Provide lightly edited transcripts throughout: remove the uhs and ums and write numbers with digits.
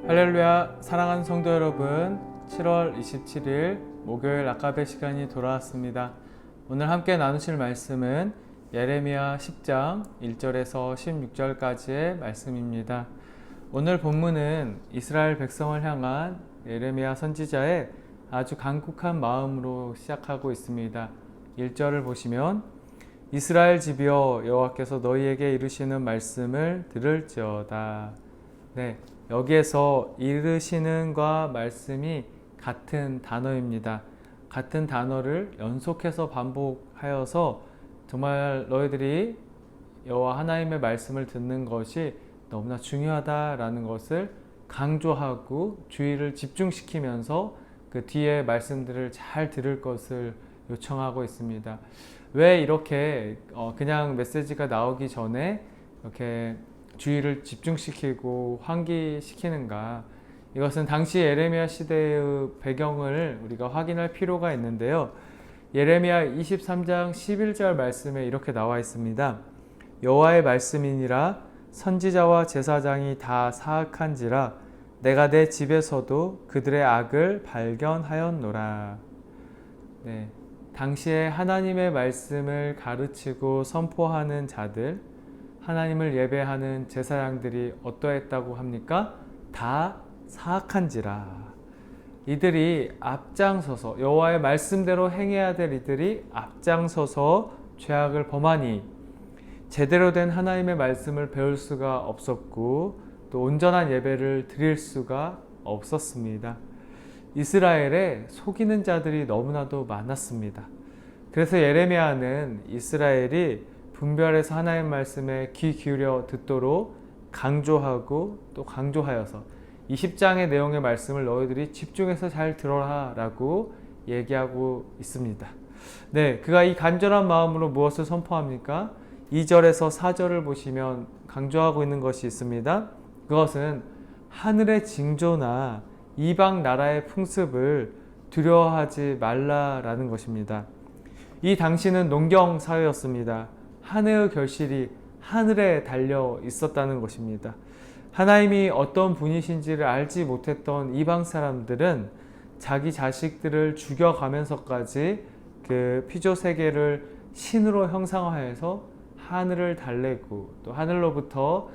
할렐루야, 사랑하는 성도 여러분, 7월 27일 목요일 아까베 시간이 돌아왔습니다. 오늘 함께 나누실 말씀은 예레미야 10장 1절에서 16절까지의 말씀입니다. 오늘 본문은 이스라엘 백성을 향한 예레미야 선지자의 아주 간곡한 마음으로 시작하고 있습니다. 1절을 보시면 이스라엘 집이여 여호와께서 너희에게 이르시는 말씀을 들을지어다. 네, 여기에서 이르시는과 말씀이 같은 단어입니다. 같은 단어를 연속해서 반복하여서 정말 너희들이 여호와 하나님의 말씀을 듣는 것이 너무나 중요하다라는 것을 강조하고 주의를 집중시키면서 그 뒤에 말씀들을 잘 들을 것을 요청하고 있습니다. 왜 이렇게 그냥 메시지가 나오기 전에 이렇게 주의를 집중시키고 환기시키는가? 이것은 당시 예레미야 시대의 배경을 우리가 확인할 필요가 있는데요. 예레미야 23장 11절 말씀에 이렇게 나와 있습니다. 여호와의 말씀이니라 선지자와 제사장이 다 사악한지라 내가 내 집에서도 그들의 악을 발견하였노라. 네, 당시에 하나님의 말씀을 가르치고 선포하는 자들, 하나님을 예배하는 제사장들이 어떠했다고 합니까? 다 사악한지라. 이들이 앞장서서 여호와의 말씀대로 행해야 될 이들이 앞장서서 죄악을 범하니 제대로 된 하나님의 말씀을 배울 수가 없었고 또 온전한 예배를 드릴 수가 없었습니다. 이스라엘에 속이는 자들이 너무나도 많았습니다. 그래서 예레미야는 이스라엘이 분별해서 하나님의 말씀에 귀 기울여 듣도록 강조하고 또 강조하여서 이 10장의 내용의 말씀을 너희들이 집중해서 잘 들어라 라고 얘기하고 있습니다. 네, 그가 이 간절한 마음으로 무엇을 선포합니까? 2절에서 4절을 보시면 강조하고 있는 것이 있습니다. 그것은 하늘의 징조나 이방 나라의 풍습을 두려워하지 말라라는 것입니다. 이 당시는 농경 사회였습니다. 한 해의 결실이 하늘에 달려 있었다는 것입니다. 하나님이 어떤 분이신지를 알지 못했던 이방 사람들은 자기 자식들을 죽여가면서까지 그 피조 세계를 신으로 형상화해서 하늘을 달래고 또 하늘로부터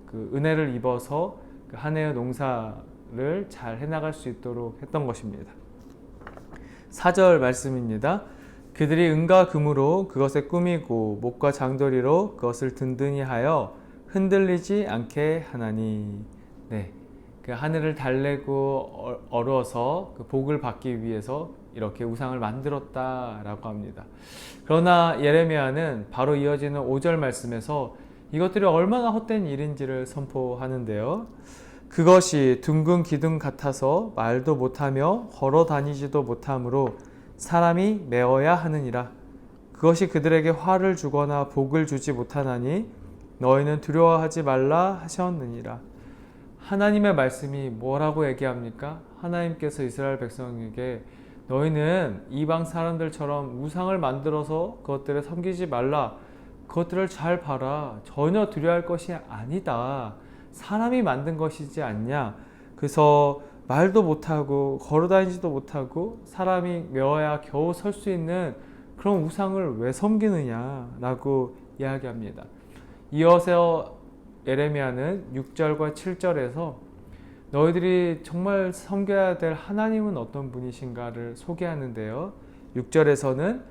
그 은혜를 입어서 그 한 해의 농사를 잘 해나갈 수 있도록 했던 것입니다. 4절 말씀입니다. 그들이 은과 금으로 그것에 꾸미고 목과 장도리로 그것을 든든히 하여 흔들리지 않게 하나니. 네, 그 하늘을 달래고 어루어서 그 복을 받기 위해서 이렇게 우상을 만들었다라고 합니다. 그러나 예레미야는 바로 이어지는 5절 말씀에서 이것들이 얼마나 헛된 일인지를 선포하는데요. 그것이 둥근 기둥 같아서 말도 못하며 걸어 다니지도 못하므로 사람이 메어야 하느니라. 그것이 그들에게 화를 주거나 복을 주지 못하나니 너희는 두려워하지 말라 하셨느니라. 하나님의 말씀이 뭐라고 얘기합니까? 하나님께서 이스라엘 백성에게 너희는 이방 사람들처럼 우상을 만들어서 그것들을 섬기지 말라. 그것들을 잘 봐라. 전혀 두려워할 것이 아니다. 사람이 만든 것이지 않냐. 그래서 말도 못하고 걸어다니지도 못하고 사람이 메어야 겨우 설 수 있는 그런 우상을 왜 섬기느냐라고 이야기합니다. 이어서 예레미야는 6절과 7절에서 너희들이 정말 섬겨야 될 하나님은 어떤 분이신가를 소개하는데요. 6절에서는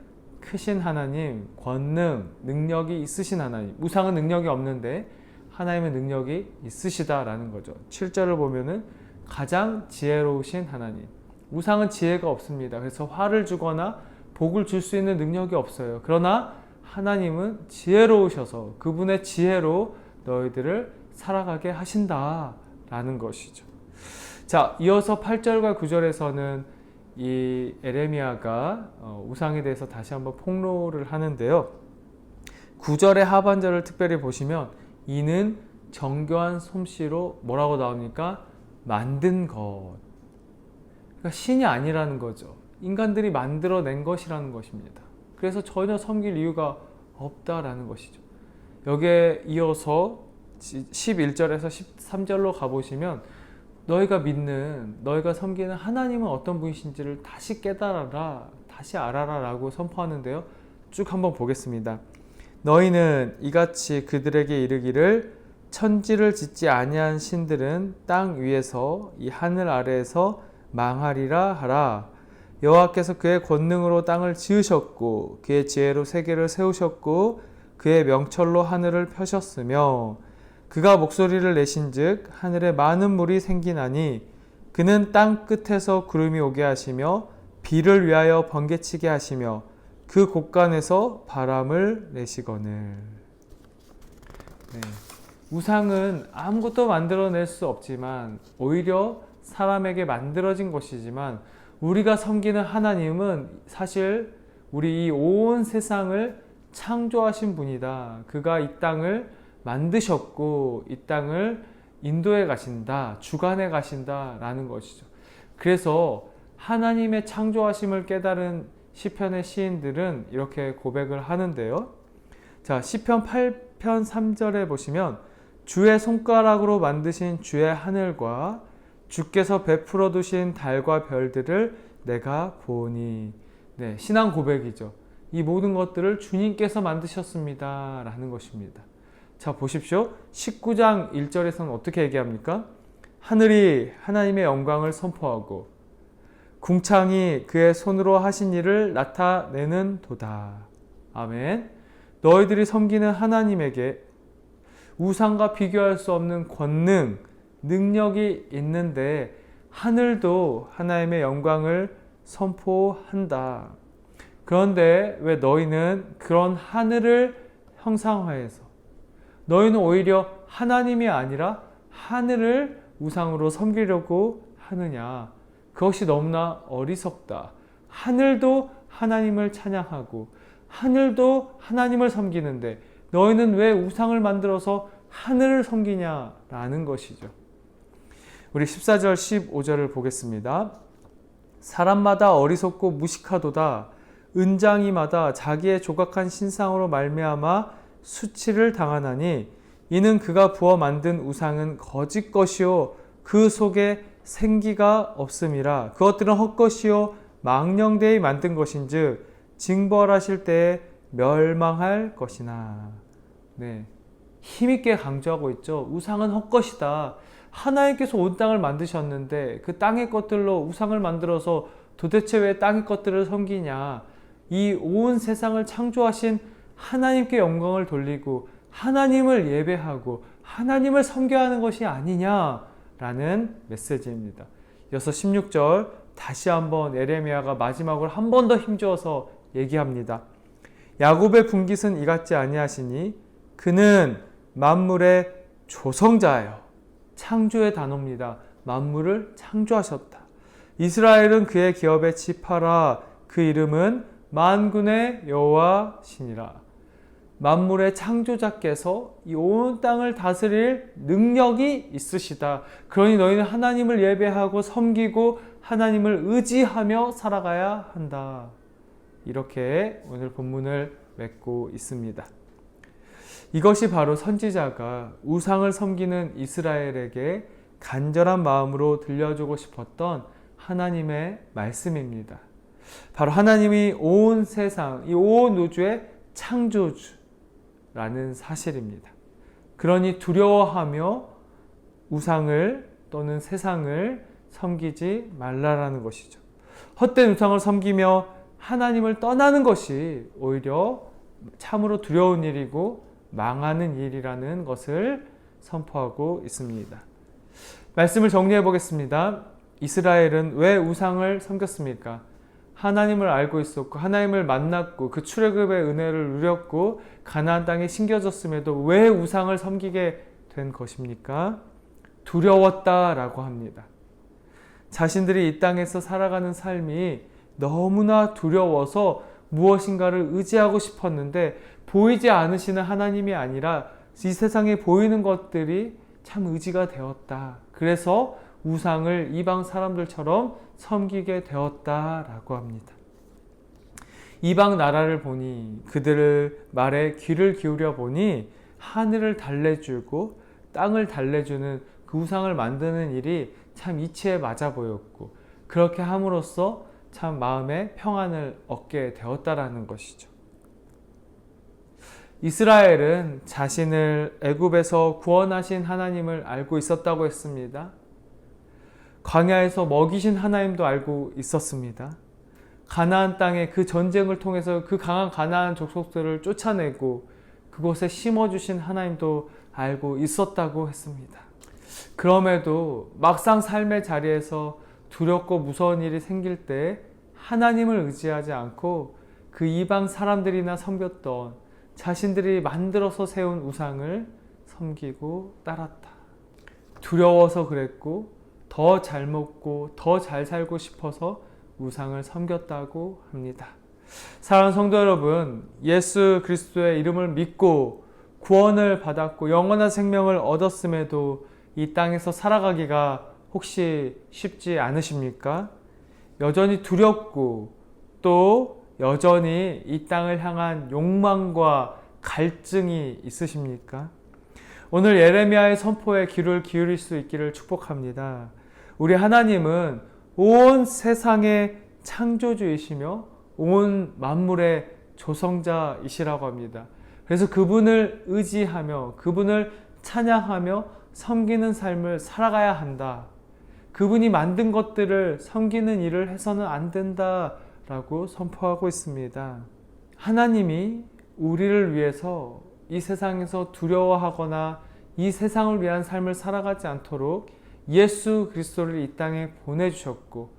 크신 하나님, 권능, 능력이 있으신 하나님. 우상은 능력이 없는데 하나님의 능력이 있으시다라는 거죠. 7절을 보면은 가장 지혜로우신 하나님. 우상은 지혜가 없습니다. 그래서 화를 주거나 복을 줄 수 있는 능력이 없어요. 그러나 하나님은 지혜로우셔서 그분의 지혜로 너희들을 살아가게 하신다라는 것이죠. 자, 이어서 8절과 9절에서는 이 에레미야가 우상에 대해서 다시 한번 폭로를 하는데요. 9절의 하반절을 특별히 보시면 이는 정교한 솜씨로 뭐라고 나옵니까? 만든 것. 그러니까 신이 아니라는 거죠. 인간들이 만들어낸 것이라는 것입니다. 그래서 전혀 섬길 이유가 없다라는 것이죠. 여기에 이어서 11절에서 13절로 가보시면 너희가 믿는, 너희가 섬기는 하나님은 어떤 분이신지를 다시 깨달아라, 다시 알아라 라고 선포하는데요. 쭉 한번 보겠습니다. 너희는 이같이 그들에게 이르기를 천지를 짓지 아니한 신들은 땅 위에서 이 하늘 아래에서 망하리라 하라. 여호와께서 그의 권능으로 땅을 지으셨고 그의 지혜로 세계를 세우셨고 그의 명철로 하늘을 펴셨으며 그가 목소리를 내신즉 하늘에 많은 물이 생기나니 그는 땅 끝에서 구름이 오게 하시며 비를 위하여 번개치게 하시며 그 곳간에서 바람을 내시거늘. 네. 우상은 아무것도 만들어낼 수 없지만 오히려 사람에게 만들어진 것이지만 우리가 섬기는 하나님은 사실 우리 이 온 세상을 창조하신 분이다. 그가 이 땅을 만드셨고 이 땅을 인도해 가신다, 주관해 가신다 라는 것이죠. 그래서 하나님의 창조하심을 깨달은 시편의 시인들은 이렇게 고백을 하는데요. 자, 시편 8편 3절에 보시면 주의 손가락으로 만드신 주의 하늘과 주께서 베풀어 두신 달과 별들을 내가 보니. 네, 신앙 고백이죠. 이 모든 것들을 주님께서 만드셨습니다 라는 것입니다. 자, 보십시오. 19장 1절에서는 어떻게 얘기합니까? 하늘이 하나님의 영광을 선포하고 궁창이 그의 손으로 하신 일을 나타내는 도다. 아멘. 너희들이 섬기는 하나님에게 우상과 비교할 수 없는 권능, 능력이 있는데 하늘도 하나님의 영광을 선포한다. 그런데 왜 너희는 그런 하늘을 형상화해서 너희는 오히려 하나님이 아니라 하늘을 우상으로 섬기려고 하느냐? 그것이 너무나 어리석다. 하늘도 하나님을 찬양하고 하늘도 하나님을 섬기는데 너희는 왜 우상을 만들어서 하늘을 섬기냐라는 것이죠. 우리 14절 15절을 보겠습니다. 사람마다 어리석고 무식하도다. 은장이마다 자기의 조각한 신상으로 말미암아 수치를 당하나니 이는 그가 부어 만든 우상은 거짓 것이요 그 속에 생기가 없음이라. 그것들은 헛것이요 망령되이 만든 것인즉 징벌하실 때에 멸망할 것이나. 네, 힘있게 강조하고 있죠. 우상은 헛것이다. 하나님께서 온 땅을 만드셨는데 그 땅의 것들로 우상을 만들어서 도대체 왜 땅의 것들을 섬기냐. 이 온 세상을 창조하신 하나님께 영광을 돌리고 하나님을 예배하고 하나님을 섬겨야 하는 것이 아니냐라는 메시지입니다. 이어서 16절 다시 한번 예레미야가 마지막으로 한 번 더 힘주어서 얘기합니다. 야곱의 분깃은 이같지 아니하시니 그는 만물의 조성자예요. 창조의 단어입니다. 만물을 창조하셨다. 이스라엘은 그의 기업에 지파라. 그 이름은 만군의 여호와시니라. 만물의 창조자께서 이 온 땅을 다스릴 능력이 있으시다. 그러니 너희는 하나님을 예배하고 섬기고 하나님을 의지하며 살아가야 한다. 이렇게 오늘 본문을 맺고 있습니다. 이것이 바로 선지자가 우상을 섬기는 이스라엘에게 간절한 마음으로 들려주고 싶었던 하나님의 말씀입니다. 바로 하나님이 온 세상, 이 온 우주의 창조주라는 사실입니다. 그러니 두려워하며 우상을 또는 세상을 섬기지 말라라는 것이죠. 헛된 우상을 섬기며 하나님을 떠나는 것이 오히려 참으로 두려운 일이고 망하는 일이라는 것을 선포하고 있습니다. 말씀을 정리해 보겠습니다. 이스라엘은 왜 우상을 섬겼습니까? 하나님을 알고 있었고 하나님을 만났고 그 출애굽의 은혜를 누렸고 가나안 땅에 심겨졌음에도 왜 우상을 섬기게 된 것입니까? 두려웠다라고 합니다. 자신들이 이 땅에서 살아가는 삶이 너무나 두려워서 무엇인가를 의지하고 싶었는데 보이지 않으시는 하나님이 아니라 이 세상에 보이는 것들이 참 의지가 되었다. 그래서 우상을 이방 사람들처럼 섬기게 되었다라고 합니다. 이방 나라를 보니 그들을 말에 귀를 기울여 보니 하늘을 달래주고 땅을 달래주는 그 우상을 만드는 일이 참 이치에 맞아 보였고, 그렇게 함으로써 참 마음의 평안을 얻게 되었다라는 것이죠. 이스라엘은 자신을 애굽에서 구원하신 하나님을 알고 있었다고 했습니다. 광야에서 먹이신 하나님도 알고 있었습니다. 가나안 땅의 그 전쟁을 통해서 그 강한 가나안 족속들을 쫓아내고 그곳에 심어주신 하나님도 알고 있었다고 했습니다. 그럼에도 막상 삶의 자리에서 두렵고 무서운 일이 생길 때 하나님을 의지하지 않고 그 이방 사람들이나 섬겼던 자신들이 만들어서 세운 우상을 섬기고 따랐다. 두려워서 그랬고, 더 잘 먹고 더 잘 살고 싶어서 우상을 섬겼다고 합니다. 사랑하는 성도 여러분, 예수 그리스도의 이름을 믿고 구원을 받았고 영원한 생명을 얻었음에도 이 땅에서 살아가기가 혹시 쉽지 않으십니까? 여전히 두렵고 또 여전히 이 땅을 향한 욕망과 갈증이 있으십니까? 오늘 예레미야의 선포에 귀를 기울일 수 있기를 축복합니다. 우리 하나님은 온 세상의 창조주이시며 온 만물의 조성자이시라고 합니다. 그래서 그분을 의지하며 그분을 찬양하며 섬기는 삶을 살아가야 한다. 그분이 만든 것들을 섬기는 일을 해서는 안 된다라고 선포하고 있습니다. 하나님이 우리를 위해서 이 세상에서 두려워하거나 이 세상을 위한 삶을 살아가지 않도록 예수 그리스도를 이 땅에 보내주셨고,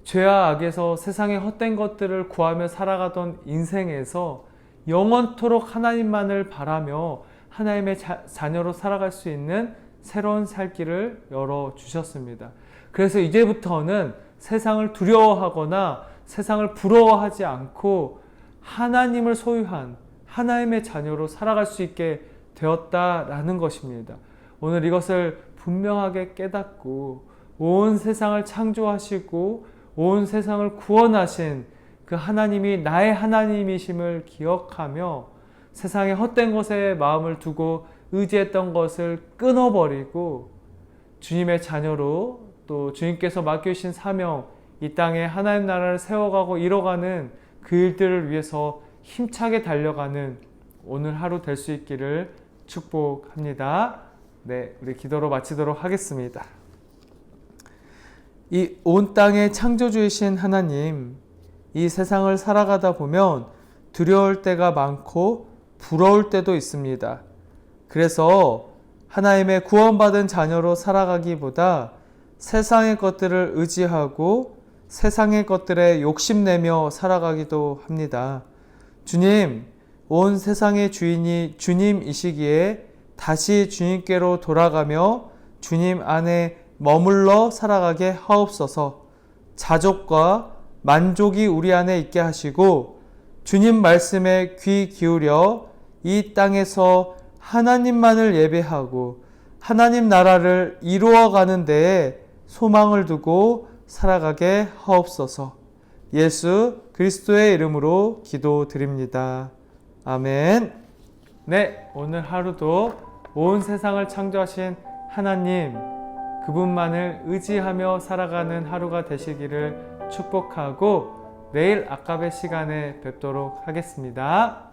죄와 악에서 세상의 헛된 것들을 구하며 살아가던 인생에서 영원토록 하나님만을 바라며 하나님의 자녀로 살아갈 수 있는 새로운 살 길을 열어주셨습니다. 그래서 이제부터는 세상을 두려워하거나 세상을 부러워하지 않고 하나님을 소유한 하나님의 자녀로 살아갈 수 있게 되었다라는 것입니다. 오늘 이것을 분명하게 깨닫고 온 세상을 창조하시고 온 세상을 구원하신 그 하나님이 나의 하나님이심을 기억하며 세상의 헛된 것에 마음을 두고 의지했던 것을 끊어버리고 주님의 자녀로 또 주님께서 맡겨주신 사명, 이 땅에 하나님 나라를 세워가고 이뤄가는 그 일들을 위해서 힘차게 달려가는 오늘 하루 될 수 있기를 축복합니다. 네, 우리 기도로 마치도록 하겠습니다. 이 온 땅의 창조주이신 하나님, 이 세상을 살아가다 보면 두려울 때가 많고 부러울 때도 있습니다. 그래서 하나님의 구원받은 자녀로 살아가기보다 세상의 것들을 의지하고 세상의 것들에 욕심내며 살아가기도 합니다. 주님, 온 세상의 주인이 주님이시기에 다시 주님께로 돌아가며 주님 안에 머물러 살아가게 하옵소서. 자족과 만족이 우리 안에 있게 하시고 주님 말씀에 귀 기울여 이 땅에서 하나님만을 예배하고 하나님 나라를 이루어가는 데에 소망을 두고 살아가게 하옵소서. 예수 그리스도의 이름으로 기도드립니다. 아멘. 네, 오늘 하루도 온 세상을 창조하신 하나님, 그분만을 의지하며 살아가는 하루가 되시기를 축복하고 내일 아까의 시간에 뵙도록 하겠습니다.